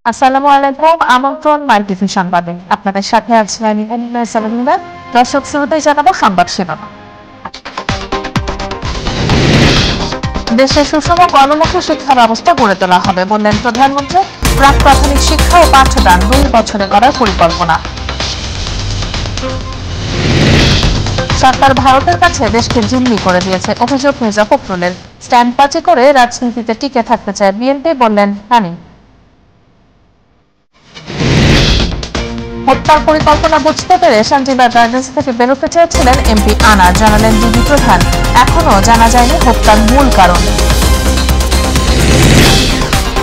আসসালামু আলাইকুম। আমন্ত্রণ মাল্টিভিশন সংবাদে। আপনাদের সাথে আছি আমি সালামিনা। দর্শক শ্রোতাদের জানাবো সংবাদ শিরোনাম। দেশে সুষম গণমুখী শিক্ষা ব্যবস্থা গড়ে তোলা হবে বললেন প্রধানমন্ত্রী। প্রাক প্রাথমিক শিক্ষা ও পাঠদান 2 বছরে করার পরিকল্পনা। সরকার ভারতের কাছে দেশকে জিম্মি করে দিয়েছে অভিযোগ মির্জা ফখরুলের। স্ট্যান্ডবাজি করে রাজনীতিতে টিকে থাকতে চায় বিএনপি বললেন হানি। হত্যার পরিকল্পনা বুঝতে পেরে শান্তিবাগ রাজনীতি থেকে বেরোতে চেয়েছিলেন এমপি আনা, জানালেন ডিবি প্রধান। এখনো জানা যায়নি হত্যার মূল কারণ।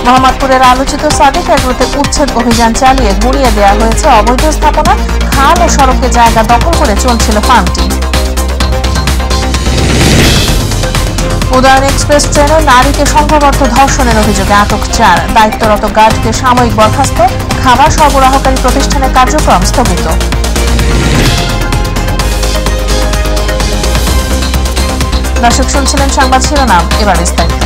মোহাম্মদপুরের আলোচিত সাদিক এগ্রোতে উচ্ছেদ অভিযান চালিয়ে গুড়িয়ে দেওয়া হয়েছে অবৈধ স্থাপনা। খাল ও সড়কে জায়গা দখল করে চলছিল ফার্মটি। উদয়ন এক্সপ্রেস ট্রেনে নারীকে সংঘবদ্ধ ধর্ষণের অভিযোগে আটক 4। দায়িত্বরত গার্ডকে সাময়িক বরখাস্ত। খাবার সরবরাহকারী প্রতিষ্ঠানের কার্যক্রম স্থগিত। দর্শক শুনছিলেন সংবাদ শিরোনাম, এবার বিস্তারিত।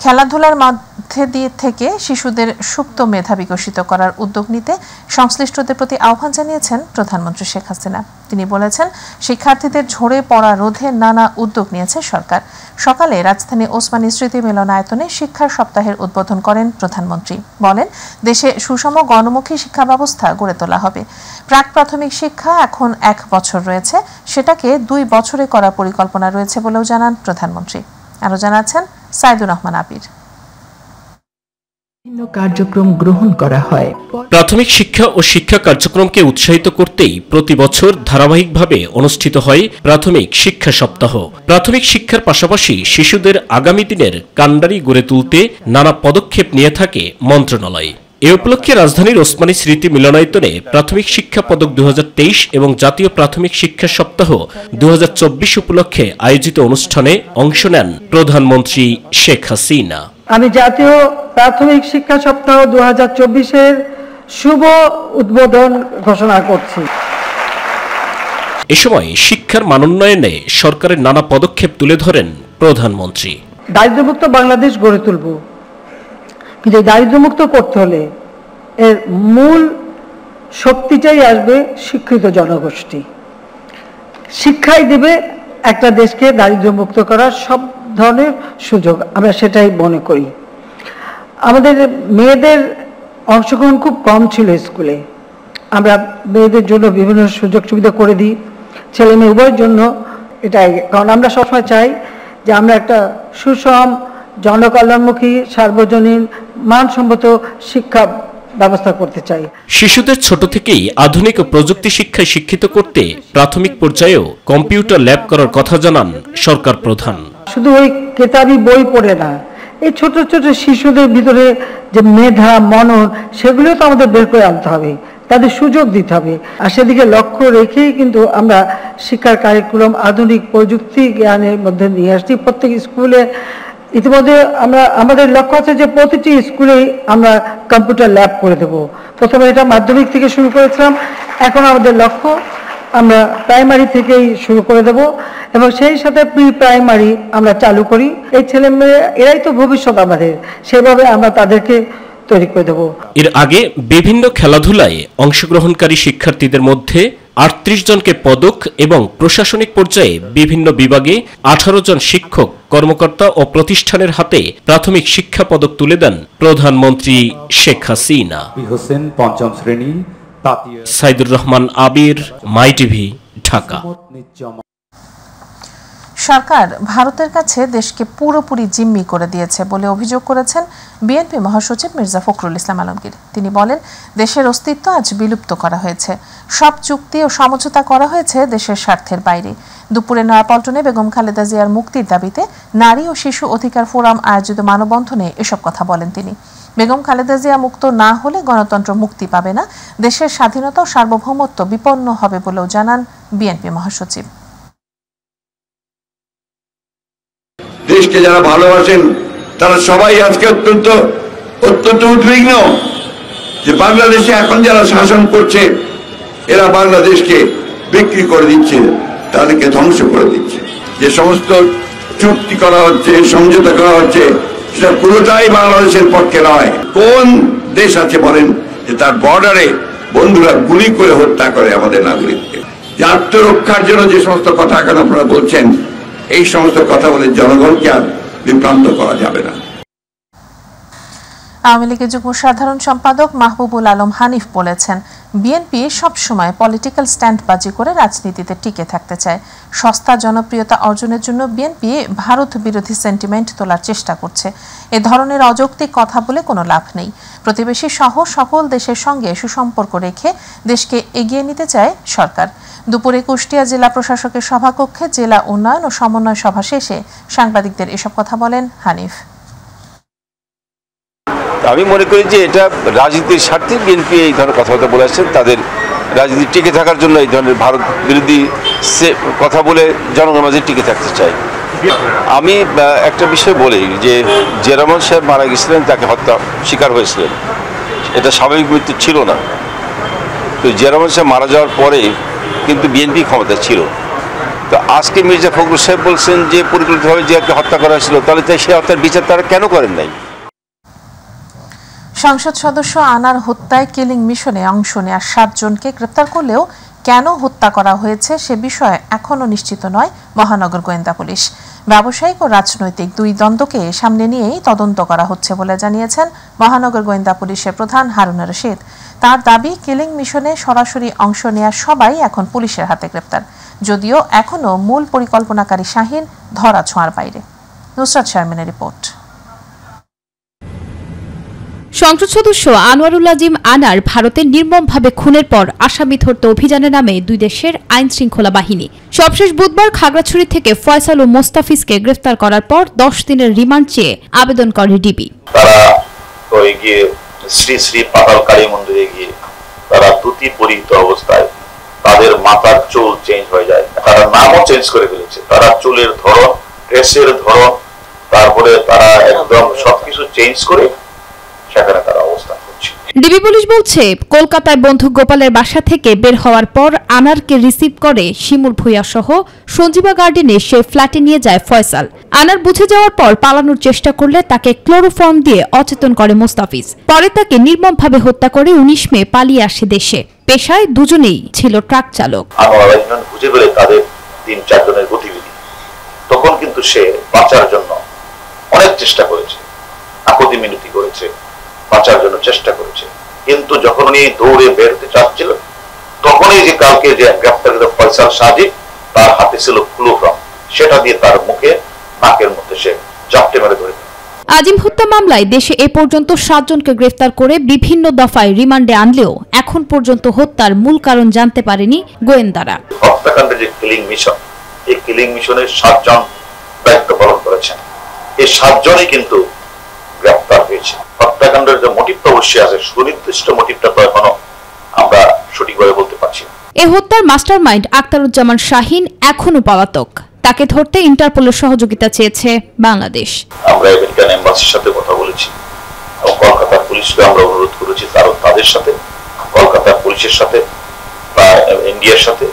খেলাধুলার মধ্যে দিয়ে থেকে শিশুদের সুপ্ত মেধা বিকশিত করার উদ্যোগ নিতে সংশ্লিষ্টদের প্রতি আহ্বান জানিয়েছেন প্রধানমন্ত্রী শেখ হাসিনা। তিনি বলেছেন, শিক্ষার্থীদের ঝরে পড়া রোধে নানা উদ্যোগ নিয়েছে সরকার। সকালে রাজধানী ওসমানী স্মৃতি মিলনায়তনে শিক্ষার সপ্তাহের উদ্বোধন করেন প্রধানমন্ত্রী। বলেন, দেশে সুষম গণমুখী শিক্ষা ব্যবস্থা গড়ে তোলা হবে। প্রাক প্রাথমিক শিক্ষা এখন 1 বছর রয়েছে, সেটাকে 2 বছরে করার পরিকল্পনা রয়েছে বলেও জানান প্রধানমন্ত্রী। আরও জানাচ্ছেন সাইদুর রহমান আবির। কার্যক্রম গ্রহণ করা হয়। প্রাথমিক শিক্ষা ও শিক্ষা কার্যক্রমকে উৎসাহিত করতেই প্রতি বছর ধারাবাহিকভাবে অনুষ্ঠিত হয় প্রাথমিক শিক্ষা সপ্তাহ। প্রাথমিক শিক্ষার পাশাপাশি শিশুদের আগামী দিনের কাণ্ডারি গড়ে তুলতে নানা পদক্ষেপ নিয়ে থাকে মন্ত্রণালয়। এ উপলক্ষে রাজধানীর ওসমানী স্মৃতি মিলনায়তনে প্রাথমিক শিক্ষা পদক 2023 এবং জাতীয় প্রাথমিক শিক্ষা সপ্তাহ 2024 উপলক্ষে আয়োজিত অনুষ্ঠানে অংশ নেন প্রধানমন্ত্রী শেখ হাসিনা। আমি জাতীয় প্রাথমিক শিক্ষা সপ্তাহ 2024-এর শুভ উদ্বোধন ঘোষণা করছি। এ সময় শিক্ষার মানোন্নয়নে সরকারের নানা পদক্ষেপ তুলে ধরেন প্রধানমন্ত্রী। দারিদ্র্যমুক্ত বাংলাদেশ গড়ে তুলব, কিন্তু দারিদ্র্যমুক্ত করতে হলে এর মূল শক্তিটাই আসবে শিক্ষিত জনগোষ্ঠী। শিক্ষাই দেবে একটা দেশকে দারিদ্র্যমুক্ত করার সব ধরনের সুযোগ। আমরা সেটাই মনে করি। আমাদের মেয়েদের অংশগ্রহণ খুব কম ছিল স্কুলে। আমরা মেয়েদের জন্য বিভিন্ন সুযোগ সুবিধা করে দিই, ছেলে মেয়ে উভয়ের জন্য। এটাই কারণ আমরা সবসময় চাই যে আমরা একটা সুষম জনকল্যাণমুখী সার্বজনীন মানসম্মত শিক্ষা ব্যবস্থা করতে চাই। শিশুদের ছোট থেকেই আধুনিক ও প্রযুক্তি শিক্ষায় শিক্ষিত করতে প্রাথমিক পর্যায়েও কম্পিউটার ল্যাব করার কথা জানান সরকার প্রধান। শুধু ওই কেতাবি বই পড়ে না, এই ছোট ছোট শিশুদের ভিতরে যে মেধা মনন, সেগুলো তো আমাদের বের করে আনতে হবে, তাদের সুযোগ দিতে হবে। আর সেদিকে লক্ষ্য রেখেই কিন্তু আমরা শিক্ষার কারিকুলাম আধুনিক প্রযুক্তি জ্ঞানের মধ্যে নিয়ে আসছি প্রত্যেক স্কুলে। ইতিমধ্যে আমাদের লক্ষ্য আছে যে প্রতিটি স্কুলেই আমরা কম্পিউটার ল্যাব করে দেব। প্রথমে এটা মাধ্যমিক থেকে শুরু করেছিলাম, এখন আমাদের লক্ষ্য আমরা প্রাইমারি থেকেই শুরু করে দেব এবং সেই সাথে প্রি প্রাইমারি আমরা চালু করি। এই ছেলে মেয়ে এরাই তো ভবিষ্যৎ আমাদের, সেভাবে আমরা তাদেরকে তৈরি করে দেব। এর আগে বিভিন্ন খেলাধুলায় অংশগ্রহণকারী শিক্ষার্থীদের মধ্যে 38 জনকে পদক এবং প্রশাসনিক পর্যায়ে বিভিন্ন বিভাগে 18 জন শিক্ষক, কর্মকর্তা ও প্রতিষ্ঠানের হাতে প্রাথমিক শিক্ষা পদক তুলে দেন প্রধানমন্ত্রী শেখ হাসিনা। হোসেন 5ম শ্রেণী। সাইদুর রহমান আবির, মাই টিভি, ঢাকা। সরকার ভারতের কাছে দেশকে পুরোপুরি জিম্মি করে দিয়েছে বলে অভিযোগ করেছেন বিএনপি মহাসচিব মির্জা ফখরুল ইসলাম আলমগীর। তিনি বলেন, দেশের অস্তিত্ব আজ বিলুপ্ত করা হয়েছে। সব চুক্তি ও সমঝোতা করা হয়েছে দেশের স্বার্থের বাইরে। দুপুরে নয়াপল্টনে বেগম খালেদা জিয়ার মুক্তির দাবিতে নারী ও শিশু অধিকার ফোরাম আয়োজিত মানববন্ধনে এসব কথা বলেন তিনি। বেগম খালেদা জিয়া মুক্ত না হলে গণতন্ত্র মুক্তি পাবে না, দেশের স্বাধীনতা ও সার্বভৌমত্ব বিপন্ন হবে বলেও জানান বিএনপি মহাসচিব। দেশকে যারা ভালোবাসেন তারা সবাই আজকে অত্যন্ত উদ্বিগ্ন যে বাংলাদেশে এখন যারা শাসন করছে এরা বাংলাদেশকে বিক্রি করে দিচ্ছে, তাদেরকে ধ্বংস করে দিচ্ছে। যে সমস্ত চুক্তি করা হচ্ছে, সমঝোতা করা হচ্ছে, সেটা পুরোটাই বাংলাদেশের পক্ষে নয়। কোন দেশ আছে বলেন যে তার বর্ডারে বন্ধুরা গুলি করে হত্যা করে আমাদের নাগরিককে? যে আত্মরক্ষার জন্য যে সমস্ত কথা এখন আপনারা বলছেন, এই সমস্ত কথা বলে জনগণকে আর বিভ্রান্ত করা যাবে না। আওয়ামী লীগের যুগ্ম সাধারণ সম্পাদক মাহবুবুল আলম হানিফ বলেছেন, বিএনপি সবসময় পলিটিক্যাল স্ট্যান্ডবাজি করে রাজনীতিতে টিকে থাকতে চায়। সস্তা জনপ্রিয়তা অর্জনের জন্য বিএনপি ভারত বিরোধী সেন্টিমেন্ট তোলার চেষ্টা করছে। এ ধরনের অযৌক্তিক কথা বলে কোনো লাভ নেই। প্রতিবেশী সহ সকল দেশের সঙ্গে সুসম্পর্ক রেখে দেশকে এগিয়ে নিতে চায় সরকার। দুপুরে কুষ্টিয়া জেলা প্রশাসকের সভাকক্ষে জেলা উন্নয়ন ও সমন্বয় সভা শেষে সাংবাদিকদের এসব কথা বলেন হানিফ। আমি মনে করি যে এটা রাজনীতির স্বার্থে বিএনপি এই ধরনের কথাবার্তা বলে আসছেন। তাদের রাজনীতি টিকে থাকার জন্য এই ধরনের ভারত বিরোধী কথা বলে জনগণের মাঝে টিকে থাকতে চাই। আমি একটা বিষয় বলি যে জিয়া রহমান সাহেব মারা গেছিলেন, তাকে হত্যা শিকার হয়েছিলেন, এটা স্বাভাবিক মৃত্যু ছিল না। তো জিয়া রহমান সাহেব মারা যাওয়ার পরে কিন্তু বিএনপি ক্ষমতা ছিল। তো আজকে মির্জা ফখরুল সাহেব বলছেন যে পরিকল্পিতভাবে জিয়াকে হত্যা করা হয়েছিল, তাহলে সেই হত্যার বিচার তারা কেন করেন নাই? সংসদ সদস্য আনার হত্যায় কিলিং মিশনে অংশ নেওয়া 7 জনকে গ্রেপ্তার করলেও কেন হত্যা করা হয়েছে সে বিষয়ে এখনও নিশ্চিত নয় মহানগর গোয়েন্দা পুলিশ। ব্যবসায়িক ও রাজনৈতিক দুই দ্বন্দ্বকে সামনে নিয়েই তদন্ত করা হচ্ছে বলে জানিয়েছেন মহানগর গোয়েন্দা পুলিশের প্রধান হারুন রশিদ। তার দাবি, কিলিং মিশনে সরাসরি অংশ নেওয়া সবাই এখন পুলিশের হাতে গ্রেপ্তার, যদিও এখনও মূল পরিকল্পনাকারী শাহীন ধরা ছোঁয়ার বাইরে। নুসরাত শারমিনের রিপোর্ট। সংসদ সদস্য আনোয়ারুল আজিম আনার ভারতের নির্মমভাবে খুনের পর আসামি ধরতে অভিযানে নামে দুই দেশের আইন শৃঙ্খলা বাহিনী। সবশেষ বুধবার খাগড়াছড়ি থেকে ফয়সাল ও মোস্তাফিজকে গ্রেফতার করার পর 10 দিনের রিমান্ড চেয়ে আবেদন করে ডিবি। তারা গিয়ে শ্রী শ্রী পাতাল কালী মন্দিরে গিয়ে তারা ধুতি পরিহিত অবস্থায় তাদের মাথার চুল চেঞ্জ হয়ে যায়, তারা নামও চেঞ্জ করে ফেলেছে, তারা চুলের ধরন, ড্রেসের ধরন, তারপরে তারা একদম সবকিছু চেঞ্জ করে সেখানে তারা অবস্থান করছে। ডিবি পুলিশ বলছে, কলকাতায় বন্ধু গোপালের বাসা থেকে বের হওয়ার পর আনারকে রিসিভ করে শিমুল ভূঁইয়া সহ সঞ্জীবা গার্ডেনে সে ফ্ল্যাটে নিয়ে যায় ফয়সাল। আনার বুঝে যাওয়ার পর পালানোর চেষ্টা করলে তাকে ক্লোরোফর্ম দিয়ে অচেতন করে মোস্তাফিজ। পরে তাকে নির্মমভাবে হত্যা করে 19 মে পালিয়ে আসে দেশে। পেশায় দুজনেই ছিল ট্রাক চালক। আনোয়ার বুঝে পেলে তাদের 3-4 জনের গতিবিধি, তখন কিন্তু সে বাঁচার জন্য অনেক চেষ্টা করেছে, আপত্তি মিনতি করেছে, বাঁচার জন্য চেষ্টা করেছে। কিন্তু যখন উনি দৌড়ে বেরোতে চাচ্ছিল, তখনই যে কালকে যে গ্রেফতারকৃত ফয়সাল সাজিদ, তার হাতে ছিল ক্লোরোফর্ম, সেটা দিয়ে তার মুখে নাকের মধ্যে সে জাপটে মেরে ধরে। আজিম হত্যা মামলায় দেশে এ পর্যন্ত 7 জনকে গ্রেফতার করে বিভিন্ন দফায় রিমান্ডে আনলেও এখন পর্যন্ত হত্যার মূল কারণ জানতে পারেনি গোয়েন্দারা। হত্যাকাণ্ডের যে কিলিং মিশন, এই কিলিং মিশনের 7 জন দায়িত্ব পালন করেছেন। এই 7 জনই কিন্তু গ্রেফতার হয়েছে। হত্যাকাণ্ডের যে মোটিভটা অবশ্যই আছে, সুনির্দিষ্ট মোটিভটা তো এখনো আমরা সঠিকভাবে বলতে পারছি না। এ হত্যার মাস্টারমাইন্ড আক্তারুজ্জামান শাহীন এখনো পলাতক। তাকে ধরতে ইন্টারপোলের সহযোগিতা চেয়েছে বাংলাদেশ। আমরা আমেরিকান এম্বাসির সাথে কথা বলেছি এবং কলকাতার পুলিশকে আমরা অনুরোধ করেছি তাদের সাথে, কলকাতার পুলিশের সাথে বা ইন্ডিয়ার সাথে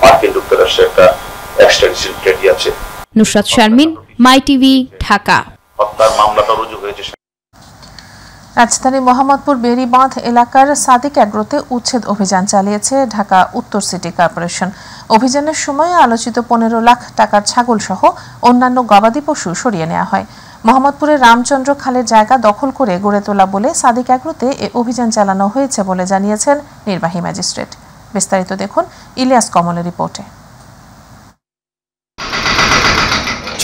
মার্কিন যুক্তরাষ্ট্রের একটা এক্সট্রাডিশন ট্রিটি আছে। নুসরাত শারমিন, মাই টিভি, ঢাকা। হত্যার মামলাটা রুজু হয়েছে। রাজধানী মোহাম্মদপুর বেড়িবাঁধ এলাকার সাদিক অ্যাগ্রোতে উচ্ছেদ অভিযান চালিয়েছে ঢাকা উত্তর সিটি কর্পোরেশন। অভিযানের সময় আলোচিত 15 লাখ টাকার ছাগল সহ অন্যান্য গবাদি পশু সরিয়ে নেওয়া হয়। মোহাম্মদপুরের রামচন্দ্র খালের জায়গা দখল করে গড়ে তোলা বলে সাদিক অ্যাগ্রোতে এ অভিযান চালানো হয়েছে বলে জানিয়েছেন নির্বাহী ম্যাজিস্ট্রেট। বিস্তারিত দেখুন ইলিয়াস কমলের রিপোর্টে।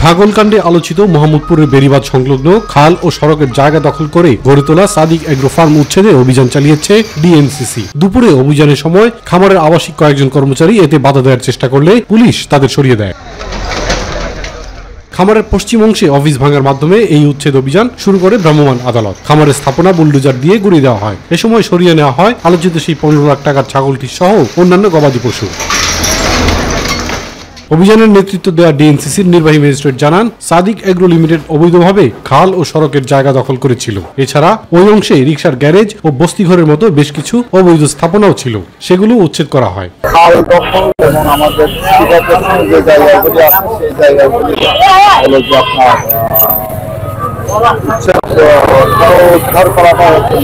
ছাগলকাণ্ডে আলোচিত মোহাম্মদপুরের বেড়িবাঁধ সংলগ্ন খাল ও সড়কের জায়গা দখল করে গড়ে তোলা সাদিক এগ্রো ফার্ম উচ্ছেদে অভিযান চালিয়েছে ডিএনসিসি। দুপুরে অভিযানের সময় খামারের আবাসিক কয়েকজন কর্মচারী এতে বাধা দেওয়ার চেষ্টা করলে পুলিশ তাদের সরিয়ে দেয়। খামারের পশ্চিম অংশে অফিস ভাঙার মাধ্যমে এই উচ্ছেদ অভিযান শুরু করে ভ্রাম্যমাণ আদালত। খামারের স্থাপনা বুলডোজার দিয়ে গুঁড়িয়ে দেওয়া হয়। এ সময় সরিয়ে নেওয়া হয় আলোচিত সেই 15 লাখ টাকার ছাগলটি সহ অন্যান্য গবাদি পশু। অভিযানের নেতৃত্ব দেওয়া ডিএনসিসির নির্বাহী ম্যাজিস্ট্রেট জানান, সাদিক এগ্রো লিমিটেড অবৈধভাবে খাল ও সড়কের জায়গা দখল করেছিল। এছাড়া ওই অংশে রিকশার গ্যারেজ ও বস্তিঘরের মতো বেশ কিছু অবৈধ স্থাপনাও ছিল, সেগুলো উচ্ছেদ করা হয়। খাল দখল এবং আমাদের যে জায়গাগুলি আছে সেই জায়গাগুলি হলো যে আপনার উদ্ধার করাটা হচ্ছে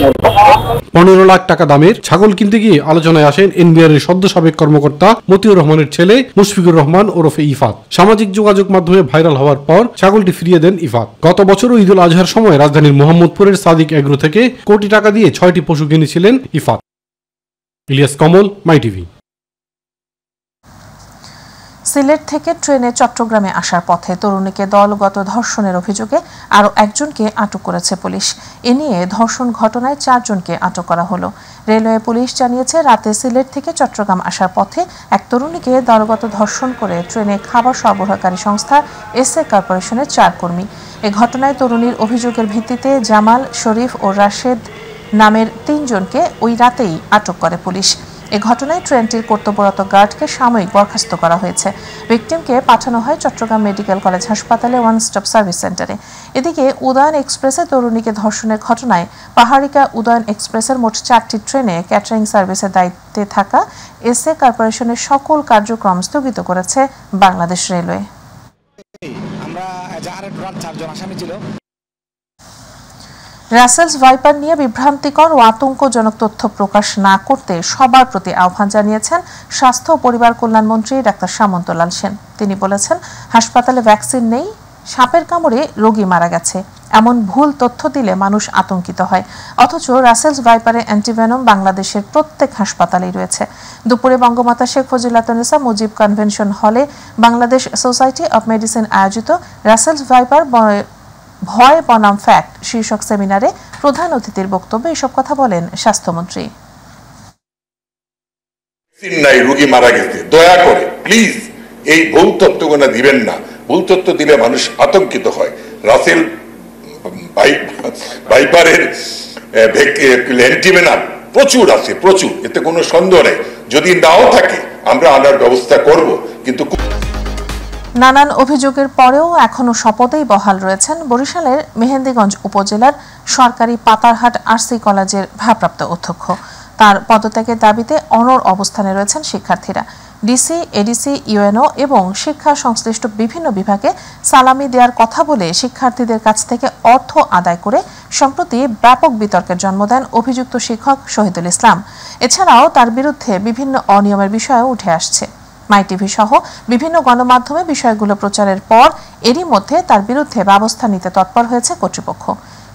15 লাখ টাকা দামের ছাগল কিনতে গিয়ে আলোচনায় আসেন এনবিআর এর সদ্য সাবেক কর্মকর্তা মতিউর রহমানের ছেলে মুশফিকুর রহমান ওরফে ইফাত। সামাজিক যোগাযোগ মাধ্যমে ভাইরাল হওয়ার পর ছাগলটি ফিরিয়ে দেন ইফাত। গত বছরও ঈদুল আজহার সময় রাজধানীর মোহাম্মদপুরের সাদিক এগ্রো থেকে কোটি টাকা দিয়ে 6টি পশু কিনেছিলেন ইফাত। ইলিয়াস কমল, মাই টিভি। সিলেট থেকে ট্রেনে চট্টগ্রামে আসার পথে তরুণীকে দলগত ধর্ষণের অভিযোগে আরও একজনকে আটক করেছে পুলিশ। এ নিয়ে ধর্ষণ ঘটনায় 4 জনকে আটক করা হলো। রেলওয়ে পুলিশ জানিয়েছে, রাতে সিলেট থেকে চট্টগ্রাম আসার পথে এক তরুণীকে দলগত ধর্ষণ করে ট্রেনে খাবার সরবরাহকারী সংস্থা এসএ কর্পোরেশনের 4 কর্মী। এ ঘটনায় তরুণীর অভিযোগের ভিত্তিতে জামাল, শরীফ ও রাশেদ নামের 3 জনকে ওই রাতেই আটক করে পুলিশ। এ ঘটনায় ট্রেনটির কর্তব্যরত গার্ডকে সাময়িক বরখাস্ত করা হয়েছে। ভিকটিমকে পাঠানো হয় চট্টগ্রাম মেডিকেল কলেজ হাসপাতালে ওয়ান স্টপ সার্ভিস সেন্টারে। এদিকে উদয়ন এক্সপ্রেসে তরুণীকে ধর্ষণের ঘটনায় পাহাড়িকা উদয়ন এক্সপ্রেসের মোট 4টি ট্রেনে ক্যাটারিং সার্ভিসের দায়িত্বে থাকা এসএ কর্পোরেশনের সকল কার্যক্রম স্থগিত করেছে বাংলাদেশ রেলওয়ে। রাসেলস ভাইপার নিয়ে বিভ্রান্তিকর ও আতঙ্কজনক তথ্য প্রকাশ না করতে সবার প্রতি আহ্বান জানিয়েছেন স্বাস্থ্য ও পরিবার কল্যাণমন্ত্রী ডাক্তার সামন্তলাল সেন। তিনি বলেছেন, হাসপাতালে ভ্যাকসিন নেই, সাপের কামড়ে রোগী মারা গেছে, এমন ভুল তথ্য দিলে মানুষ আতঙ্কিত হয়। অথচ রাসেলস ভাইপারের অ্যান্টিভেনম বাংলাদেশের প্রত্যেক হাসপাতালেই রয়েছে। দুপুরে বঙ্গমাতা শেখ ফজিলাতুন্নেসা মুজিব কনভেনশন হলে বাংলাদেশ সোসাইটি অব মেডিসিন আয়োজিত রাসেলস ভাইপার ভয় বনাম ফ্যাক্ট শীর্ষক সেমিনারে প্রধান অতিথির বক্তব্যে এসব কথা বলেন স্বাস্থ্যমন্ত্রী। রোগী মারা গেছে, দয়া করে প্লিজ এই ভুল তথ্যগুলো দিবেন না। ভুল তথ্য দিলে মানুষ আতঙ্কিত হয়। রাসেল ভাইপারের অ্যান্টিভেনম প্রচুর আছে, প্রচুর, এতে কোনো সন্দেহ নেই। যদি নাও থাকে আমরা আনার ব্যবস্থা করব, কিন্তু নানান অভিযোগের পরেও এখনো শপথেই বহাল রয়েছেন বরিশালের মেহেন্দিগঞ্জ উপজেলার সরকারি পাতারহাট আরসি কলেজের ভারপ্রাপ্ত অধ্যক্ষ। তার পদত্যাগের দাবিতে অনড় অবস্থানে রয়েছেন শিক্ষার্থীরা। ডিসি, এডিসি, ইউএনও এবং শিক্ষা সংশ্লিষ্ট বিভিন্ন বিভাগে সালামি দেওয়ার কথা বলে শিক্ষার্থীদের কাছ থেকে অর্থ আদায় করে সম্প্রতি ব্যাপক বিতর্কের জন্ম দেন অভিযুক্ত শিক্ষক শহীদুল ইসলাম। এছাড়াও তার বিরুদ্ধে বিভিন্ন অনিয়মের বিষয়ও উঠে আসছে। মাই টিভি সহ বিভিন্ন গণমাধ্যমে বিষয়গুলো প্রচারের পর এরই মধ্যে তার বিরুদ্ধে ব্যবস্থা নিতে তৎপর হয়েছে কর্তৃপক্ষ।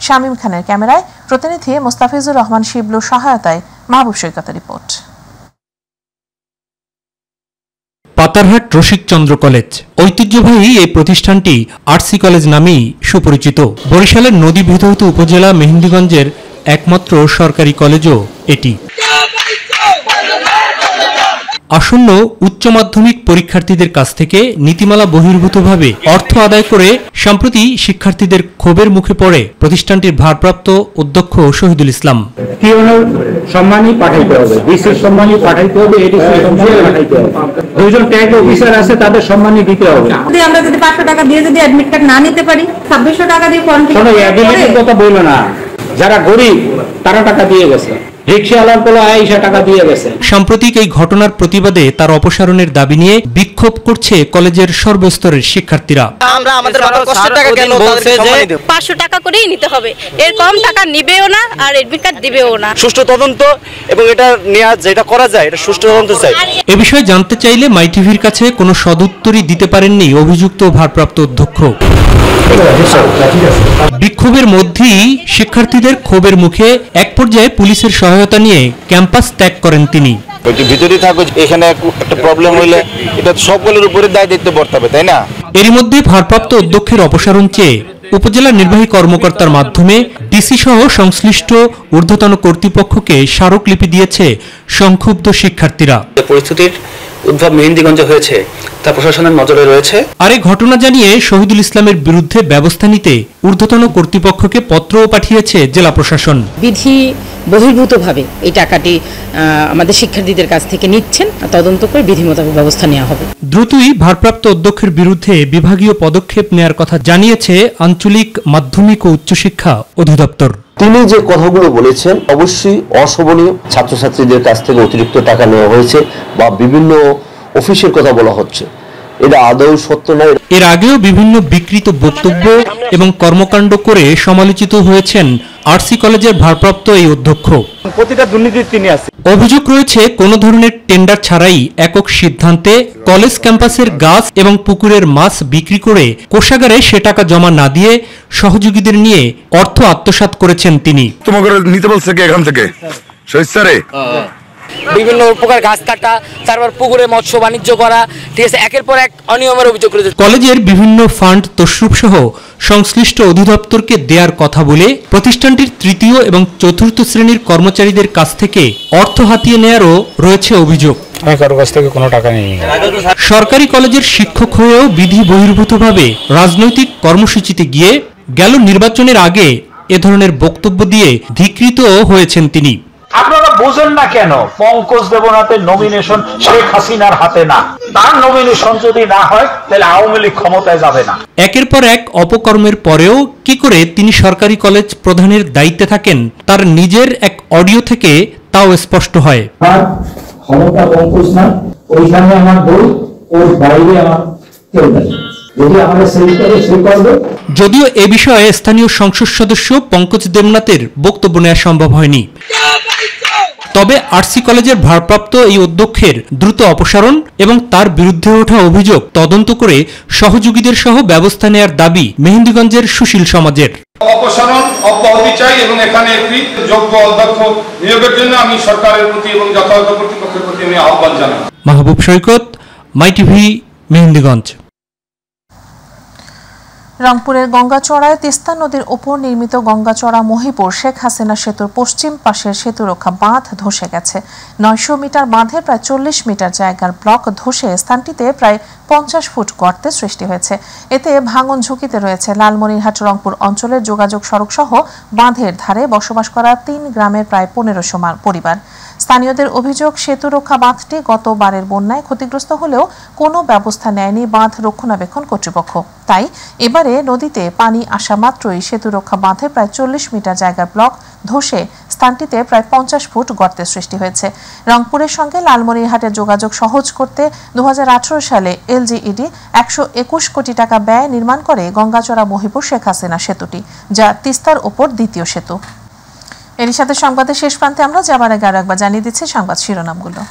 শামীম খানের ক্যামেরায় প্রতিনিধি মোস্তাফিজুর রহমান শিবলুর সহায়তায় মাহবুব সৈকতের রিপোর্ট। পাতারহাট রসিকচন্দ্র কলেজ ঐতিহ্যবাহী এই প্রতিষ্ঠানটি আরসি কলেজ নামেই সুপরিচিত। বরিশালের নদী বিধৌত উপজেলা মেহেন্দিগঞ্জের একমাত্র সরকারি কলেজও এটি। আসন্ন উচ্চ মাধ্যমিক পরীক্ষার্থীদের কাছ থেকে নীতিমালা বহির্ভূতভাবে অর্থ আদায় করে সম্প্রতি শিক্ষার্থীদের ক্ষোভের মুখে পড়ে প্রতিষ্ঠানটির ভারপ্রাপ্ত অধ্যক্ষ শহীদুল ইসলাম। সম্মানই পাঠাইতে হবে, বিসির সম্মানই পাঠাইতে হবে, এডিসির সম্মানই পাঠাইতে হবে। দুইজন ট্যাগ অফিসার আছে, তাদের সম্মানই দিতে হবে। আমরা যদি 500 টাকা দিয়ে যদি অ্যাডমিট কার্ড না নিতে পারি, 2600 টাকা দিয়ে ফর্ম ফিল শোনো, অ্যাবিলিটির কথা বললো না, যারা গরিব তারা টাকা দিয়ে গেছে, রিকশাওয়ালার কোলা আইসা টাকা দিয়ে গেছে। সাম্প্রতিক এই ঘটনার প্রতিবাদে তার অপসারণের দাবি নিয়ে বিক্ষোভ করছে কলেজের সর্বস্তরের শিক্ষার্থীরা। আমরা আমাদের বাবার কষ্টের টাকা কেন বলছে যে 500 টাকা করেই নিতে হবে, এর কম টাকা নিবেও না আর অ্যাডমিট কার্ড দিবেও না। সুষ্ঠু তদন্ত এবং এটা নিয়ে যেটা করা যায় এটা সুষ্ঠু তদন্ত চাই। এ বিষয়ে জানতে চাইলে মাই টিভির কাছে কোনো সদুত্তরই দিতে পারেননি অভিযুক্ত ভারপ্রাপ্ত অধ্যক্ষ। বিক্ষোভের মধ্যেই শিক্ষার্থীদের ক্ষোভের মুখে এক পর্যায়ে পুলিশের সহায়তা নিয়ে ক্যাম্পাস ত্যাগ করেন তিনি। ভিতরে থাকো, এখানে একটা প্রবলেম হইলে এটা সকলের উপরে দায় দায়িত্ব বর্তাবে, হবে, তাই না? এরই মধ্যে ভারপ্রাপ্ত অধ্যক্ষের অপসারণ চেয়ে উপজেলা নির্বাহী কর্মকর্তার মাধ্যমে ডিসি সহ সংশ্লিষ্ট ঊর্ধ্বতন কর্তৃপক্ষকে স্মারকলিপি দিয়েছে সংক্ষুব্ধ শিক্ষার্থীরা। পরিস্থিতির উদ্ভব মেহেন্দিগঞ্জে হয়েছে তা প্রশাসনের নজরে রয়েছে। আর এই ঘটনা জানিয়ে শহীদুল ইসলামের বিরুদ্ধে ব্যবস্থা নিতে ঊর্ধ্বতন কর্তৃপক্ষকে পত্রও পাঠিয়েছে জেলা প্রশাসন। বিধি বহির্ভূতভাবে এই টাকাটি আমাদের শিক্ষার্থীদের কাছ থেকে নিচ্ছেন, তদন্ত করে বিধি মোতাবেক ব্যবস্থা নেওয়া হবে। দ্রুতই ভারপ্রাপ্ত অধ্যক্ষের বিরুদ্ধে বিভাগীয় পদক্ষেপ নেওয়ার কথা জানিয়েছে আঞ্চলিক মাধ্যমিক ও উচ্চশিক্ষা অধিদপ্তর। তিনি যে কথাগুলো বলেছেন অবশ্যই অশোভনীয়। ছাত্রছাত্রীদের কাছ থেকে অতিরিক্ত টাকা নেওয়া হয়েছে বা বিভিন্ন অফিসের কথা বলা হচ্ছে, এটা আদৌ সত্য নয়। এর আগেও বিভিন্ন বিকৃত বক্তব্য এবং কর্মকাণ্ড করে সমালোচিত হয়েছেন আরসি কলেজের ভারপ্রাপ্ত এই অধ্যক্ষ। প্রতিটা দুর্নীতির তিনি আছে। অভিযোগ রয়েছে কোনো ধরনের টেন্ডার ছাড়াই একক সিদ্ধান্তে কলেজ ক্যাম্পাসের গাছ এবং পুকুরের মাছ বিক্রি করে কোষাগারে সে টাকা জমা না দিয়ে সহযোগীদের নিয়ে অর্থ আত্মসাৎ করেছেন তিনি। তোমাকে নিতে বলছে কি এখান থেকে সৈস্যারে বিভিন্ন প্রকার গাছ কাটা, তারপর পুকুরে মৎস্য বাণিজ্য করা, ঠিক আছে, একের পর এক অনিয়মের অভিযোগ রয়েছে। কলেজের বিভিন্ন ফান্ড তসরুপ সহ সংশ্লিষ্ট অধিদপ্তরকে দেওয়ার কথা বলে প্রতিষ্ঠানটির তৃতীয় এবং চতুর্থ শ্রেণীর কর্মচারীদের কাছ থেকে অর্থ হাতিয়ে নেয়ারও রয়েছে অভিযোগ। কারো কাছ থেকে কোনো টাকা নেই। সরকারি কলেজের শিক্ষক হয়েও বিধি বহির্ভূতভাবে রাজনৈতিক কর্মসূচিতে গিয়ে গেল নির্বাচনের আগে এ ধরনের বক্তব্য দিয়ে ধিকৃত হয়েছেন তিনি। আপনারা বোঝেন না কেন পঙ্কজ দেবনাথের নমিনেশন শেখ হাসিনার হাতে না, তার নমিনেশন যদি না হয় তাহলে আওয়ামী লীগ ক্ষমতায় যাবে না। একের পর এক অপকর্মের পরেও কি করে তিনি সরকারি কলেজ প্রধানের দায়িত্বে থাকেন তার নিজের এক অডিও থেকে তাও স্পষ্ট হয়। ক্ষমতা পঙ্কজ না, ওইখানে আমার বই, ওর বাইরে আমার কেউ নেই। যদিও এ বিষয়ে স্থানীয় সংসদ সদস্য পঙ্কজ দেবনাথের বক্তব্য নেওয়া সম্ভব হয়নি। তবে আরসি কলেজের ভারপ্রাপ্ত এই অধ্যক্ষের দ্রুত অপসারণ এবং তার বিরুদ্ধে ওঠা অভিযোগ তদন্ত করে সহযোগীদের সহ ব্যবস্থা নেয়ার দাবি মেহেন্দিগঞ্জের সুশীল সমাজের। অপসারণ অব্যাহতি চাই এবং এখানে একটি যোগ্য অধ্যক্ষ নিয়োগের জন্য আমি সরকারের প্রতি এবং যথাযথ কর্তৃপক্ষের প্রতি আমি আহ্বান জানাই। মাহবুব সৈকত, মাই টিভি, মেহেন্দিগঞ্জ। রংপুরের গঙ্গাচড়ায় তিস্তা নদীর উপর নির্মিত গঙ্গাচড়া মহিপুর শেখ হাসিনা সেতুর পশ্চিম পাশের সেতুরক্ষা বাঁধ ধসে গেছে। 900 মিটার বাঁধের প্রায় 40 মিটার জায়গার ব্লক ধসে স্থানটিতে প্রায় 50 ফুট গর্তের সৃষ্টি হয়েছে। এতে ভাঙন ঝুঁকিতে রয়েছে লালমনিরহাট রংপুর অঞ্চলের যোগাযোগ সড়ক সহ বাঁধের ধারে বসবাস করা 3 গ্রামের প্রায় 1500 পরিবার। স্থানীয়দের অভিযোগ, সেতুরক্ষা বাঁধটি গতবারের বন্যায় ক্ষতিগ্রস্ত হলেও কোনো ব্যবস্থা নেয়নি বাঁধ রক্ষণাবেক্ষণ কর্তৃপক্ষ। তাই এবারে নদীতে পানি আসা মাত্রই সেতুরক্ষা বাঁধের প্রায় 40 মিটার জায়গার ব্লক ধসে স্থানটিতে প্রায় 50 ফুট গর্তের সৃষ্টি হয়েছে। রংপুরের সঙ্গে লালমনিরহাটের যোগাযোগ সহজ করতে 2018 সালে এলজিইডি 121 কোটি টাকা ব্যয় নির্মাণ করে গঙ্গাচড়া মহিপুর শেখ হাসিনা সেতুটি, যা তিস্তার উপর দ্বিতীয় সেতু। এর সাথে সংবাদের শেষ প্রান্তে আমরা যাবার আগে আরো একবার জানিয়ে দিচ্ছি সংবাদ শিরোনামগুলো।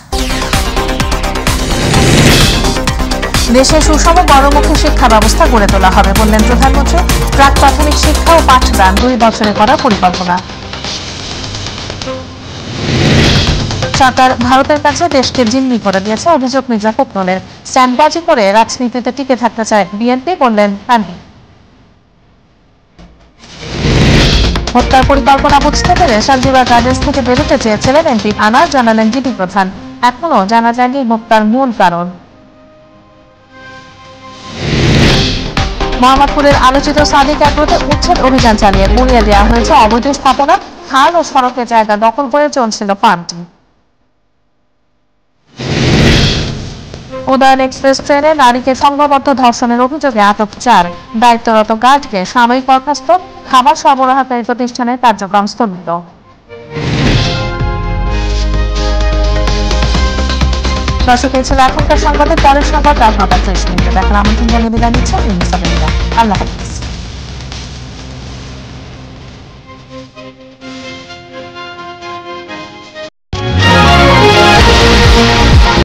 দেশে সুষম গণমুখী শিক্ষা ব্যবস্থা গড়ে তোলা হবে বললেন প্রধানমন্ত্রী। প্রাক প্রাথমিক শিক্ষা ও পাঠদান 2 বছরে করা পরিকল্পনা। সরকার ভারতের কাছে দেশকে জিম্মি করে দিয়েছে অভিযোগ মির্জা ফখরুলের। স্ট্যান্ডবাজি করে রাজনীতিতে টিকে থাকতে চায় বিএনপি বললেন আনি। হত্যার পরিকল্পনা বুঝতে পেরে সঞ্জীবা গার্ডেন্স থেকে বেরোতে চেয়েছিলেন এমপি আনার, জানালেন জিপি প্রধান। এখনো জানা যায়নি হত্যার মূল কারণ। মোহাম্মদপুরের আলোচিত সাদিক এগ্রোতে উচ্ছেদ অভিযান চালিয়ে গুড়িয়ে দেওয়া হয়েছে অবৈধ স্থাপনা, খাল ও সড়কের জায়গা দখল করে চলছিল ফার্মটি। উদয়ন এক্সপ্রেস ট্রেনে নারীকে সংঘবদ্ধ ধর্ষণের অভিযোগে আটক 4, দায়িত্বরত গার্ডকে সাময়িক বরখাস্ত, খাবার সরবরাহকারী প্রতিষ্ঠানের কার্যক্রম স্থগিত। দর্শক, এই ছিল এখনকার সংবাদে। পরের সংবাদ রাত 9:30 মিনিটে দেখার আমন্ত্রণ জানিয়ে বিদায় নিচ্ছে আল্লাহ হাফেজ।